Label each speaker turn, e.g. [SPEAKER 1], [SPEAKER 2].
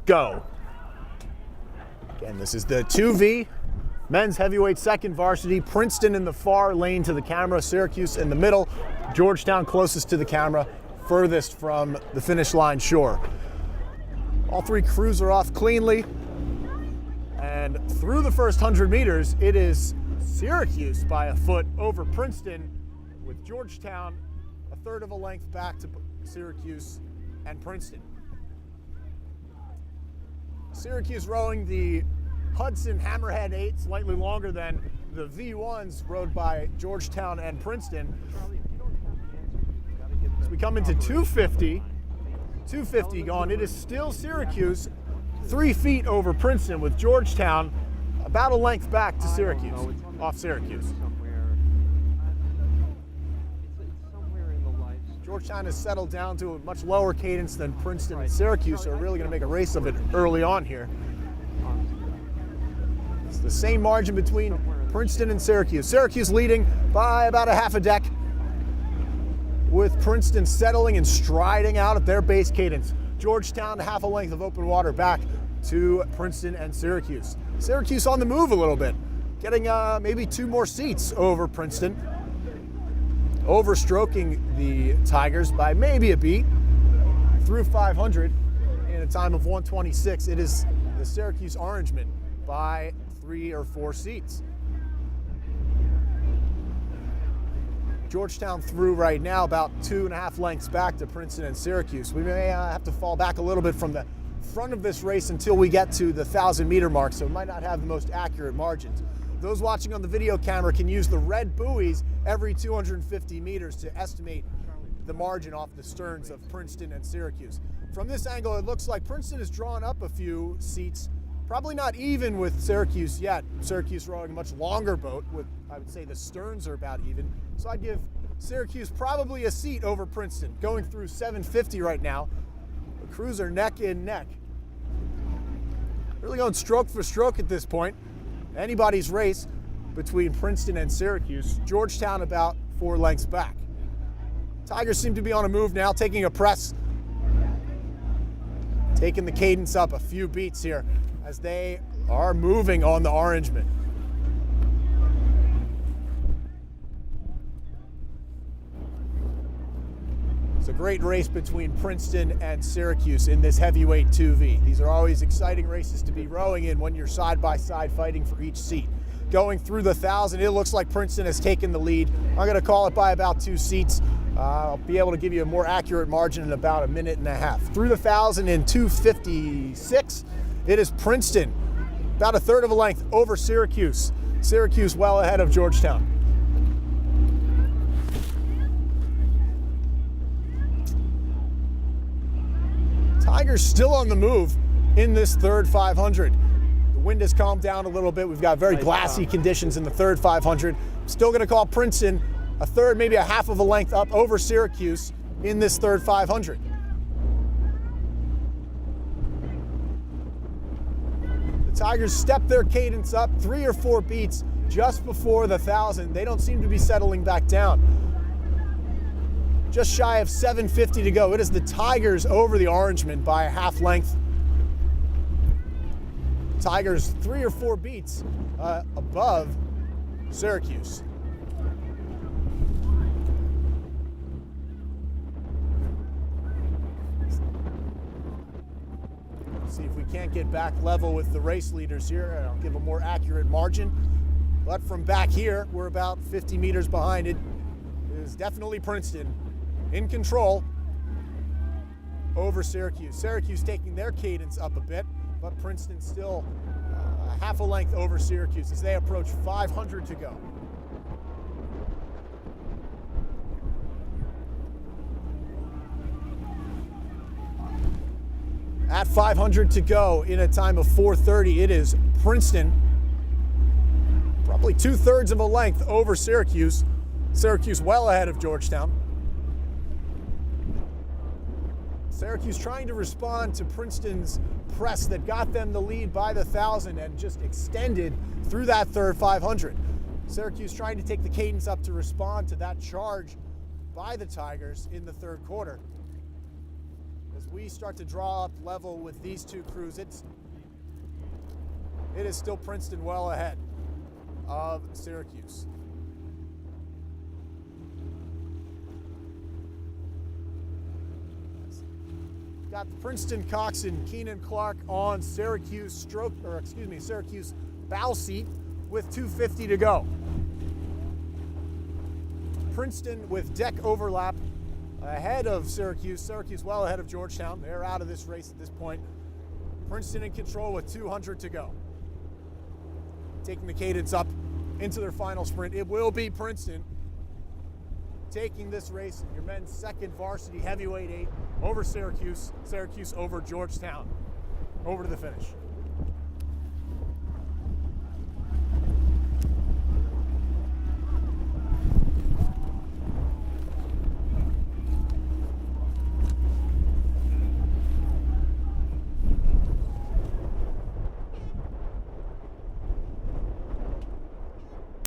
[SPEAKER 1] go. Again, this is the 2V, men's heavyweight second varsity. Princeton in the far lane to the camera, Syracuse in the middle, Georgetown closest to the camera, furthest from the finish line shore. All three crews are off cleanly. And through the first 100 meters, it is Syracuse by a foot over Princeton, with Georgetown a third of a length back to Syracuse and Princeton. Syracuse rowing the Hudson Hammerhead 8, slightly longer than the V1s rowed by Georgetown and Princeton. As we come into 250 gone, it is still Syracuse 3 feet over Princeton, with Georgetown about a length back to Syracuse, off Syracuse. Georgetown has settled down to a much lower cadence than Princeton and Syracuse, so are really going to make a race of it early on here. It's the same margin between Princeton and Syracuse. Syracuse leading by about a half a deck, with Princeton settling and striding out at their base cadence. Georgetown half a length of open water back to Princeton and Syracuse. Syracuse on the move a little bit, getting maybe 2 more seats over Princeton, overstroking the Tigers by maybe a beat through 500 in a time of 1:26. It is the Syracuse Orangemen by 3 or 4 seats. Georgetown through right now about 2.5 lengths back to Princeton and Syracuse. We may have to fall back a little bit from the front of this race until we get to the 1,000-meter mark, so it might not have the most accurate margins. Those watching on the video camera can use the red buoys every 250 meters to estimate the margin off the sterns of Princeton and Syracuse. From this angle, it looks like Princeton has drawn up a few seats, probably not even with Syracuse yet. Syracuse rowing a much longer boat, with, I would say, the sterns are about even. So I'd give Syracuse probably a seat over Princeton, going through 750 right now. The crews are neck and neck. Really going stroke for stroke at this point. Anybody's race between Princeton and Syracuse. Georgetown about 4 lengths back. Tigers seem to be on a move now, taking a press, taking the cadence up a few beats here as they are moving on the Orangemen. It's a great race between Princeton and Syracuse in this heavyweight 2V. These are always exciting races to be rowing in when you're side by side fighting for each seat. Going through the 1,000, it looks like Princeton has taken the lead. I'm going to call it by about 2 seats. I'll be able to give you a more accurate margin in about 1.5 minutes. Through the 1,000 in 2:56, it is Princeton, about a third of a length over Syracuse. Syracuse well ahead of Georgetown. Tigers still on the move in this third 500. The wind has calmed down a little bit. We've got very glassy conditions in the third 500. Still going to call Princeton a third, maybe a half of a length up over Syracuse in this third 500. The Tigers step their cadence up 3 or 4 beats just before the 1,000. They don't seem to be settling back down. Just shy of 750 to go. It is the Tigers over the Orangemen by a half length. Tigers 3 or 4 beats above Syracuse. See if we can't get back level with the race leaders here. I'll give a more accurate margin. But from back here, we're about 50 meters behind it. It is definitely Princeton in control over Syracuse. Syracuse taking their cadence up a bit, but Princeton still a half a length over Syracuse as they approach 500 to go. At 500 to go in a time of 4:30, it is Princeton, probably 2/3 of a length over Syracuse. Syracuse well ahead of Georgetown. Syracuse trying to respond to Princeton's press that got them the lead by the 1,000 and just extended through that third 500. Syracuse trying to take the cadence up to respond to that charge by the Tigers in the third quarter. As we start to draw up level with these two crews, it is still Princeton well ahead of Syracuse. Got Princeton coxswain Keenan Clark on Syracuse Syracuse bow seat with 2:50 to go. Princeton with deck overlap ahead of Syracuse. Syracuse well ahead of Georgetown. They're out of this race at this point. Princeton in control with 200 to go. Taking the cadence up into their final sprint. It will be Princeton taking this race in your men's second varsity heavyweight 8 over Syracuse. Syracuse over Georgetown. Over to the finish.